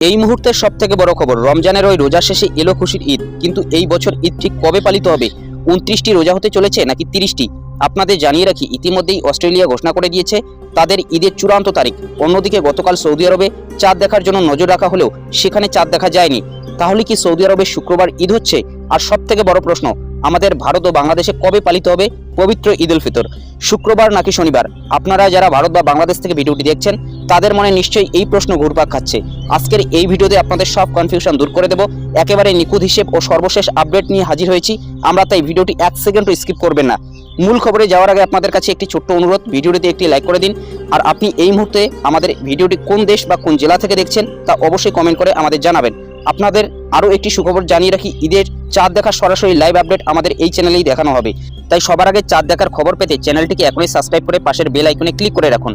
এই মুহূর্তের সবথেকে বড় খবর, রমজানের ওই রোজা শেষে এলো খুশির ঈদ। কিন্তু এই বছর ঈদ ঠিক কবে পালিত হবে? 29টি রোজা হতে চলেছে নাকি 30টি? আপনাদের জানিয়ে রাখি, ইতিমধ্যেই অস্ট্রেলিয়া ঘোষণা করে দিয়েছে তাদের ঈদের চূড়ান্ত তারিখ। অন্যদিকে গতকাল সৌদি আরবে চাঁদ দেখার জন্য নজর রাখা হলেও সেখানে চাঁদ দেখা যায়নি। তাহলে কি সৌদি আরবে শুক্রবার ঈদ হচ্ছে? আর সবথেকে বড় প্রশ্ন, আমাদের ভারত ও বাংলাদেশে কবে পালিত হবে পবিত্র ঈদ উল ফিতর? শুক্রবার নাকি শনিবার? আপনারা যারা ভারত বা বাংলাদেশ থেকে ভিডিওটি দেখছেন তাদের মনে নিশ্চয়ই এই প্রশ্ন ঘুরপাক খাচ্ছে। আজকের এই ভিডিওতে আপনাদের সব কনফিউশন দূর করে দেব। একেবারে নিখুঁত হিসেব ও সর্বশেষ আপডেট নিয়ে হাজির হয়েছি আমরা, তাই ভিডিওটি 1 সেকেন্ডও স্কিপ করবেন না। মূল খবরে যাওয়ার আগে আপনাদের কাছে একটি ছোট্ট অনুরোধ, ভিডিওটিতে একটি লাইক করে দিন। আর আপনি এই মুহূর্তে আমাদের ভিডিওটি কোন দেশ বা কোন জেলা থেকে দেখছেন তা অবশ্যই কমেন্ট করে আমাদের জানাবেন। আপনাদের আরও একটি সুখবর জানিয়ে রাখি, ঈদের চাঁদ দেখার সরাসরি লাইভ আপডেট আমাদের এই চ্যানেলেই দেখানো হবে। তাই সবার আগে চাঁদ দেখার খবর পেতে চ্যানেলটিকে এখনই সাবস্ক্রাইব করে পাশের বেল আইকনে ক্লিক করে রাখুন।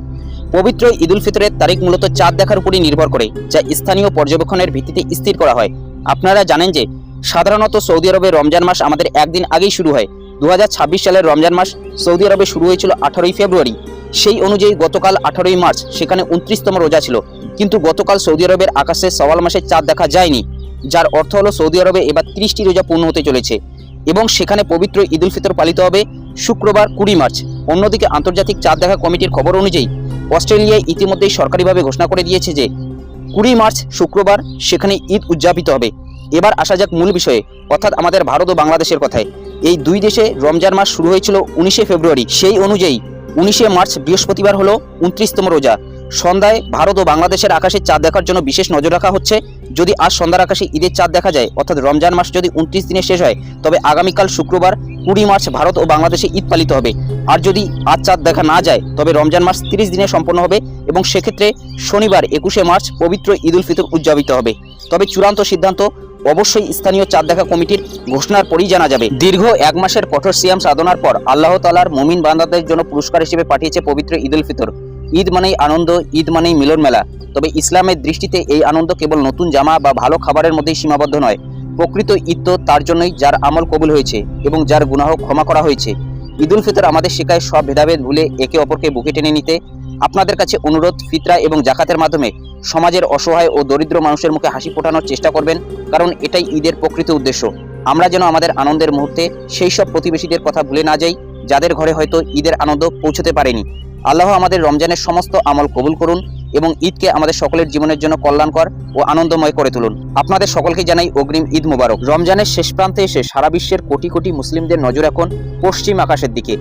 পবিত্র ঈদ উল ফিতরের তারিখ মূলত চাঁদ দেখার উপরই নির্ভর করে, যা স্থানীয় পর্যবেক্ষণের ভিত্তিতে স্থির করা হয়। আপনারা জানেন যে সাধারণত সৌদি আরবে রমজান মাস আমাদের একদিন আগেই শুরু হয়। 2026 সালের রমজান মাস সৌদি আরবে শুরু হয়েছিল 18ই ফেব্রুয়ারি। সেই অনুযায়ী গতকাল 18ই মার্চ সেখানে 29তম রোজা ছিল। কিন্তু গতকাল সৌদি আরবের আকাশে সওয়াল মাসে চাঁদ দেখা যায়নি, যার অর্থ হলো সৌদি আরবে এবার 30টি রোজা পূর্ণ হতে চলেছে এবং সেখানে পবিত্র ঈদ উল ফিতর পালিত হবে শুক্রবার 20 মার্চ। অন্যদিকে আন্তর্জাতিক চাঁদ দেখা কমিটির খবর অনুযায়ী অস্ট্রেলিয়ায় ইতিমধ্যেই সরকারিভাবে ঘোষণা করে দিয়েছে যে 20 মার্চ শুক্রবার সেখানে ঈদ উদযাপিত হবে। এবার আসা যাক মূল বিষয়ে, অর্থাৎ আমাদের ভারত ও বাংলাদেশের কথায়। এই দুই দেশে রমজান মাস শুরু হয়েছিল 19শে ফেব্রুয়ারি। সেই অনুযায়ী 19শে মার্চ বৃহস্পতিবার হলো 29তম রোজা। সন্ধ্যায় ভারত ও বাংলাদেশের আকাশে চাঁদ দেখার জন্য বিশেষ নজর রাখা হচ্ছে। যদি আজ সন্ধ্যার আকাশে ঈদের চাঁদ দেখা যায়, অর্থাৎ রমজান মাস যদি 29 দিনে শেষ হয়, তবে আগামীকাল শুক্রবার 20 মার্চ ভারত ও বাংলাদেশে ঈদ পালিত হবে। আর যদি আজ চাঁদ দেখা না যায়, তবে রমজান মাস 30 দিনে সম্পন্ন হবে এবং সেক্ষেত্রে শনিবার 21শে মার্চ পবিত্র ঈদ উল ফিতর উদযাপিত হবে। তবে চূড়ান্ত সিদ্ধান্ত অবশ্যই স্থানীয় চাঁদ দেখা কমিটির ঘোষণার পরই জানা যাবে। দীর্ঘ 1 মাসের কঠোর সিয়াম সাধনার পর আল্লাহ তাআলার মুমিন বান্দাদের জন্য পুরস্কার হিসেবে পাঠিয়েছে পবিত্র ঈদ উল ফিতর। ঈদ মানেই আনন্দ, ঈদ মানেই মিলন মেলা। তবে ইসলামের দৃষ্টিতে এই আনন্দ কেবল নতুন জামা বা ভালো খাবারের মধ্যেই সীমাবদ্ধ নয়। প্রকৃত ঈদ তো তার জন্যই যার আমল কবুল হয়েছে এবং যার গুনাহ ক্ষমা করা হয়েছে। ঈদ উল ফিতর আমাদের শেখায় সব ভেদাভেদ ভুলে একে অপরকে বুকে টেনে নিতে। আপনাদের কাছে অনুরোধ, ফিতরা এবং জাকাতের মাধ্যমে সমাজের অসহায় ও দরিদ্র মানুষের মুখে হাসি ফোটানোর চেষ্টা করবেন, কারণ এটাই ঈদের প্রকৃত উদ্দেশ্য। আমরা যেন আমাদের আনন্দের মুহূর্তে সেই সব প্রতিবেশীদের কথা ভুলে না যাই যাদের ঘরে হয়তো ঈদের আনন্দ পৌঁছতে পারেনি। আল্লাহ আমাদের রমজানের সমস্ত আমল কবুল করুন এবং ঈদকে আমাদের সকলের জীবনের জন্য কল্যাণকর ও আনন্দময় করে তুলুন। আপনাদের সকলকে জানাই অগ্রিম ঈদ মোবারক। রমজানের শেষ প্রান্তে এসে সারা বিশ্বের কোটি কোটি মুসলিমদের নজর এখন পশ্চিম আকাশের দিকে।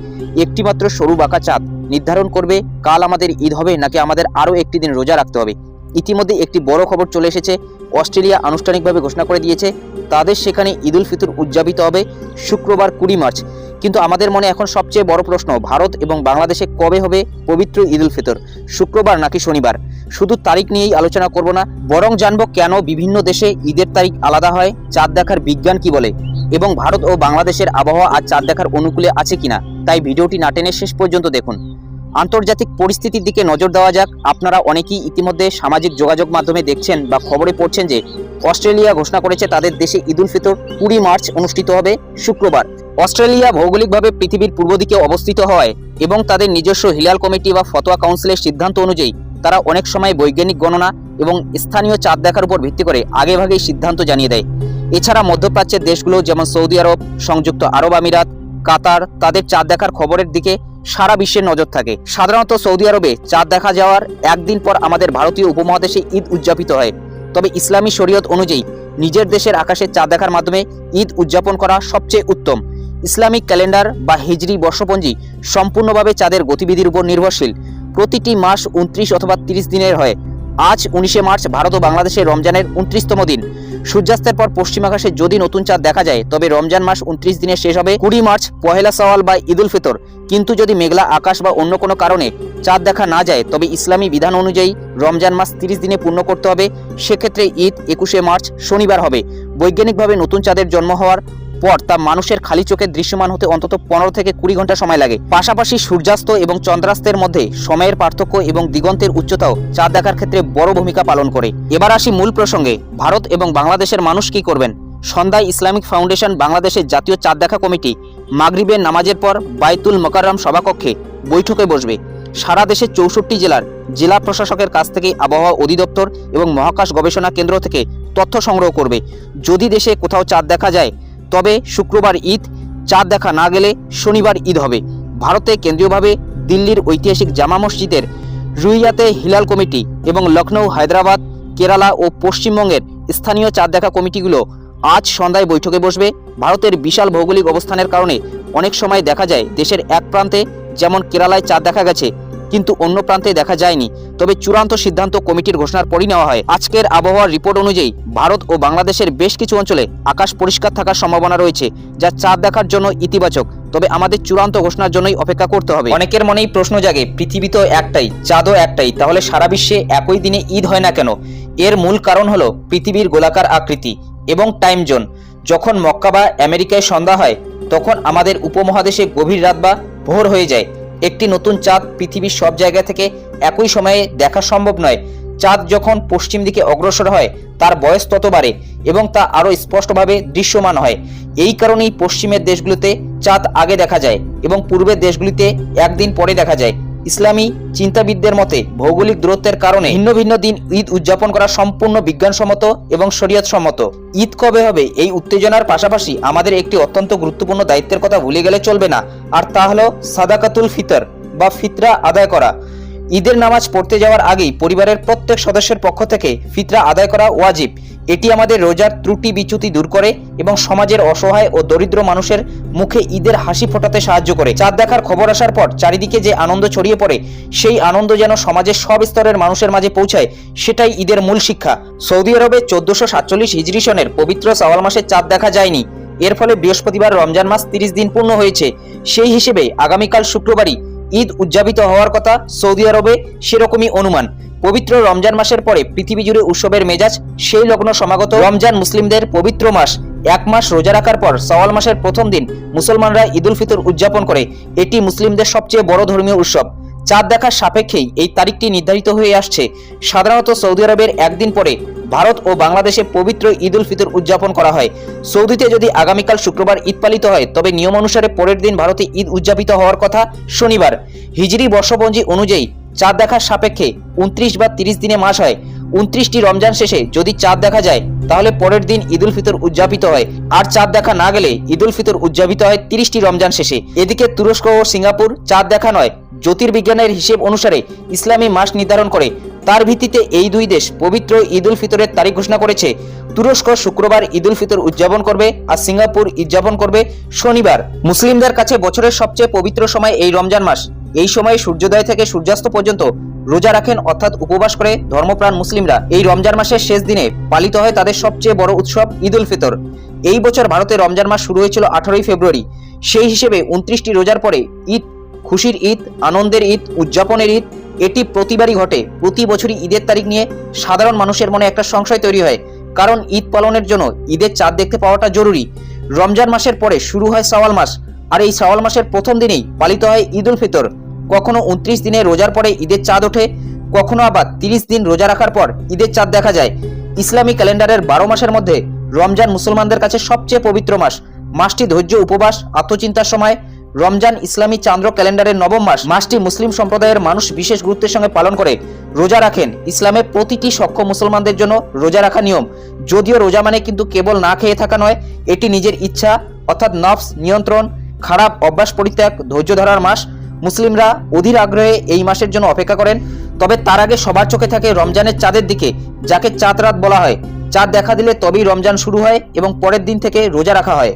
একটিমাত্র সরু বাঁকা চাঁদ নির্ধারণ করবে কাল আমাদের ঈদ হবে নাকি আমাদের আরও একটি দিন রোজা রাখতে হবে। ইতিমধ্যে একটি বড় খবর চলে এসেছে। অস্ট্রেলিয়া আনুষ্ঠানিকভাবে ঘোষণা করে দিয়েছে তাদের সেখানে ঈদ উল ফিতর উদযাপিত হবে শুক্রবার 20 মার্চ। কিন্তু আমাদের মনে এখন সবচেয়ে বড় প্রশ্ন, ভারত এবং বাংলাদেশে কবে হবে পবিত্র ঈদ উল ফিতর? শুক্রবার নাকি শনিবার? শুধু তারিখ নিয়েই আলোচনা করব না, বরং জানব কেন বিভিন্ন দেশে ঈদের তারিখ আলাদা হয়, চাঁদ দেখার বিজ্ঞান কি বলে এবং ভারত ও বাংলাদেশের আবহাওয়া আর চাঁদ দেখার অনুকূলে আছে কিনা। তাই ভিডিওটি না টেনে শেষ পর্যন্ত দেখুন। আন্তর্জাতিক পরিস্থিতির দিকে নজর দেওয়া যাক। আপনারা অনেকেই ইতিমধ্যে সামাজিক যোগাযোগ মাধ্যমে দেখছেন বা খবরে পড়ছেন যে অস্ট্রেলিয়া ঘোষণা করেছে তাদের দেশে ঈদ উল ফিতর 20 মার্চ অনুষ্ঠিত হবে শুক্রবার। অস্ট্রেলিয়া ভৌগোলিকভাবে পৃথিবীর পূর্ব দিকে অবস্থিত হয় এবং তাদের নিজস্ব হিলাল কমিটি বা ফতোয়া কাউন্সিলের সিদ্ধান্ত অনুযায়ী তারা অনেক সময় বৈজ্ঞানিক গণনা এবং স্থানীয় চাঁদ দেখার উপর ভিত্তি করে আগেভাগেই সিদ্ধান্ত জানিয়ে দেয়। এছাড়া মধ্যপ্রাচ্যের দেশগুলো যেমন সৌদি আরব, সংযুক্ত আরব আমিরাত, কাতার, তাদের চাঁদ দেখার খবরের দিকে সারা বিশ্বের নজর থাকে। সাধারণত সৌদি আরবে চাঁদ দেখা যাওয়ার একদিন পর আমাদের ভারতীয় উপমহাদেশে ঈদ উদযাপিত হয়। তবে ইসলামী শরীয়ত অনুযায়ী নিজের দেশের আকাশে চাঁদ দেখার মাধ্যমে ঈদ উদযাপন করা সবচেয়ে উত্তম। ইসলামিক ক্যালেন্ডার বা হিজরি বর্ষপঞ্জি সম্পূর্ণভাবে চাঁদের গতিবিধির উপর নির্ভরশীল। প্রতিটি মাস 29 অথবা 30 দিনের হয়। আজ 19শে মার্চ ভারত ও বাংলাদেশের রমজানের 29তম দিন। সূর্যাস্তের পর পশ্চিম আকাশে যদি নতুন চাঁদ দেখা যায়, তবে রমজান মাস 29 দিনে শেষ হবে 20 মার্চ পহেলা সওয়াল বা ঈদ উল ফিতর। কিন্তু যদি মেঘলা আকাশ বা অন্য কোনো কারণে চাঁদ দেখা না যায়, তবে ইসলামী বিধান অনুযায়ী রমজান মাস 30 দিনে পূর্ণ করতে হবে। সেক্ষেত্রে ঈদ 21শে মার্চ শনিবার হবে। বৈজ্ঞানিকভাবে নতুন চাঁদের জন্ম হওয়ার পর তা মানুষের খালি চোখে দৃশ্যমান হতে অন্তত 15 থেকে 20 ঘন্টা সময় লাগে। পাশাপাশি সূর্যাস্ত এবং চন্দ্রাস্তের মধ্যে সময়ের পার্থক্য এবং দিগন্তের উচ্চতাও চাঁদ দেখার ক্ষেত্রে বড় ভূমিকা পালন করে। এবার আসি মূল প্রসঙ্গে, ভারত এবং বাংলাদেশের মানুষ কি করবেন? সন্ধ্যায় ইসলামিক ফাউন্ডেশন বাংলাদেশের জাতীয় চাঁদ দেখা কমিটি মাগরিবের নামাজের পর বাইতুল মোকাররম সভাকক্ষে বৈঠকে বসবে। সারা দেশের 64 জেলার জেলা প্রশাসকের কাছ থেকে আবহাওয়া অধিদপ্তর এবং মহাকাশ গবেষণা কেন্দ্র থেকে তথ্য সংগ্রহ করবে। যদি দেশে কোথাও চাঁদ দেখা যায় তবে শুক্রবার ঈদ, চাঁদ দেখা না গেলে শনিবার ঈদ হবে। ভারতে কেন্দ্রীয়ভাবে দিল্লির ঐতিহাসিক জামা মসজিদের রুইয়াতে হিলাল কমিটি এবং লখনৌ, হায়দ্রাবাদ, কেরালা ও পশ্চিমবঙ্গের স্থানীয় চাঁদ দেখা কমিটিগুলো আজ সন্ধ্যায় বৈঠকে বসবে। ভারতের বিশাল ভৌগোলিক অবস্থানের কারণে অনেক সময় দেখা যায় দেশের এক প্রান্তে যেমন কেরালায় চাঁদ দেখা গেছে কিন্তু অন্য প্রান্তে দেখা যায়নি। তবে চূড়ান্ত সিদ্ধান্ত কমিটির ঘোষণার পরই নেওয়া হয়। আজকের আবহাওয়ার রিপোর্ট অনুযায়ী ভারত ও বাংলাদেশের বেশ কিছু অঞ্চলে আকাশ পরিষ্কার থাকার সম্ভাবনা রয়েছে, যা চাঁদ দেখার জন্য ইতিবাচক। তবে আমাদের চূড়ান্ত ঘোষণার জন্যই অপেক্ষা করতে হবে। অনেকের মনেই প্রশ্ন জাগে, পৃথিবী তো একটাই, চাঁদও একটাই, তাহলে সারা বিশ্বে একই দিনে ঈদ হয় না কেন? এর মূল কারণ হলো পৃথিবীর গোলাকার আকৃতি এবং টাইম জোন। যখন মক্কা বা আমেরিকায় সন্ধ্যা হয় তখন আমাদের উপমহাদেশে গভীর রাত বা ভোর হয়ে যায়। একটি নতুন চাঁদ পৃথিবীর সব জায়গা থেকে একই সময়ে দেখা সম্ভব নয়। চাঁদ যখন পশ্চিম দিকে অগ্রসর হয় তার বয়স তত বাড়ে এবং তা আরও স্পষ্টভাবে দৃশ্যমান হয়। এই কারণেই পশ্চিমের দেশগুলোতে চাঁদ আগে দেখা যায় এবং পূর্বের দেশগুলিতে একদিন পরে দেখা যায়। ইসলামী চিন্তাবিদদের মতে ভৌগোলিক দূরত্বের কারণে ভিন্ন ভিন্ন দিন ঈদ উদযাপন করা সম্পূর্ণ বিজ্ঞানসম্মত এবং শরীয়তসম্মত। ঈদ কবে হবে এই উত্তেজনার পাশাপাশি আমাদের একটি অত্যন্ত গুরুত্বপূর্ণ দায়িত্বের কথা ভুলে গেলে চলবে না, আর তা হলো সাদাকাতুল ফিতর বা ফিতরা আদায় করা। ঈদের নামাজ পড়তে যাওয়ার আগেই পরিবারের প্রত্যেক সদস্যের পক্ষ থেকে ফিতরা আদায় করা ওয়াজিব। এটি আমাদের রোজার ত্রুটি বিচ্যুতি দূর করে এবং সমাজের অসহায় ও দরিদ্র মানুষের মুখে ঈদের হাসি ফোটাতে সাহায্য করে। চাঁদ দেখার খবর আসার পর চারিদিকে যে আনন্দ ছড়িয়ে পড়ে, সেই আনন্দ যেন সমাজের সব স্তরের মানুষের মাঝে পৌঁছায়, সেটাই ঈদের মূল শিক্ষা। সৌদি আরবে 1447 হিজরি সনের পবিত্র শাওয়াল মাসে চাঁদ দেখা যায়নি। এর ফলে বৃহস্পতিবার রমজান মাস 30 দিন পূর্ণ হয়েছে। সেই হিসেবে আগামীকাল শুক্রবারই ঈদ উদযাপিত হওয়ার কথা সৌদি আরবে, সেরকমই অনুমান। পবিত্র রমজান মাসের পরে পৃথিবী জুড়ে উৎসবের মেজাজ, সেই লগ্ন সমাগত রমজান মুসলিমদের পবিত্র মাস। এক মাস রোজা রাখার পর শাওয়াল মাসের প্রথম দিন মুসলমানরা ঈদ উল ফিতর উদযাপন করে। এটি মুসলিমদের সবচেয়ে বড় ধর্মীয় উৎসব। চাঁদ দেখার সাপেক্ষেই এই তারিখটি নির্ধারিত হয়ে আসছে। সাধারণত সৌদি আরবের একদিন পরে ভারত ও বাংলাদেশে পবিত্র ঈদ উল ফিতর উদযাপন করা হয়। সৌদিতে যদি আগামীকাল শুক্রবার ঈদ পালিত হয় তবে নিয়ম অনুসারে পরের দিন ভারতে ঈদ উদযাপিত হওয়ার কথা শনিবার। হিজরি বর্ষপঞ্জি অনুযায়ী চাঁদ দেখার সাপেক্ষে 29 বা 30 দিনে মাস হয়। 29টি রমজান শেষে যদি চাঁদ দেখা যায় তাহলে পরের দিন ঈদ উল ফিতর উদযাপিত হয়, আর চাঁদ দেখা না গেলে ঈদ উল ফিতর উদযাপিত হয় 30টি রমজান শেষে। এদিকে তুরস্ক ও সিঙ্গাপুর চাঁদ দেখা নয়, জ্যোতির্বিজ্ঞানের হিসেব অনুসারে ইসলামী মাস নির্ধারণ করে। তার ভিত্তিতে এই দুই দেশ পবিত্র ঈদ উল ফিতরের তারিখ ঘোষণা করেছে। তুরস্ক শুক্রবার ঈদ উল ফিতর উদযাপন করবে আর সিঙ্গাপুর উদযাপন করবে শনিবার। মুসলিমদের কাছে বছরের সবচেয়ে পবিত্র সময় এই রমজান মাস। এই সময়ে সূর্যোদয় থেকে সূর্যাস্ত পর্যন্ত রোজা রাখেন, অর্থাৎ উপবাস করে ধর্মপ্রাণ মুসলিমরা। এই রমজান মাসের শেষ দিনে পালিত হয় তাদের সবচেয়ে বড় উৎসব ঈদ উল ফিতর। এই বছর ভারতে রমজান মাস শুরু হয়েছিল 18ই ফেব্রুয়ারি। সেই হিসেবে 29টি রোজার পরে ঈদ খুশির ঈদ, আনন্দের ঈদ, উদযাপনের ঈদ। এটি প্রতিবারই ঘটে। প্রতি বছরই ঈদের তারিখ নিয়ে সাধারণ মানুষের মনে একটা সংশয় তৈরি হয়, কারণ ঈদ পালনের জন্য ঈদের চাঁদ দেখতে পাওয়াটা জরুরি। রমজান মাসের পরে শুরু হয় শাওয়াল মাস, আর এই শাওয়াল মাসের প্রথম দিনেই পালিত হয় ঈদ উল ফিতর। কখনো 29 দিনে রোজার পরে ঈদের চাঁদ ওঠে, কখনো আবার 30 দিন রোজা রাখার পর ঈদের চাঁদ দেখা যায়। ইসলামী ক্যালেন্ডারের 12 মাসের মধ্যে রমজান মুসলমানদের কাছে সবচেয়ে পবিত্র মাস। মাসটি ধৈর্য, উপবাস, আত্মচিন্তার সময়। রমজান ইসলামী চান্দ্র ক্যালেন্ডারের 9ম মাস। মাসটি মুসলিম সম্প্রদায়ের মানুষ বিশেষ গুরুত্বের সঙ্গে পালন করে, রোজা রাখেন। ইসলামের প্রতিটি সক্ষম মুসলমানদের জন্য রোজা রাখা নিয়ম। যদিও রোজা মানে কিন্তু কেবল না খেয়ে থাকা নয়, এটি নিজের ইচ্ছা অর্থাৎ নফস নিয়ন্ত্রণ, খারাপ অভ্যাস পরিত্যাগ, ধৈর্য ধরার মাস। মুসলিমরা অধীর আগ্রহে এই মাসের জন্য অপেক্ষা করেন। তবে তার আগে সবার চোখে থাকে রমজানের চাঁদের দিকে, যাকে চাঁদ রাত বলা হয়। চাঁদ দেখা দিলে তবেই রমজান শুরু হয় এবং পরের দিন থেকে রোজা রাখা হয়।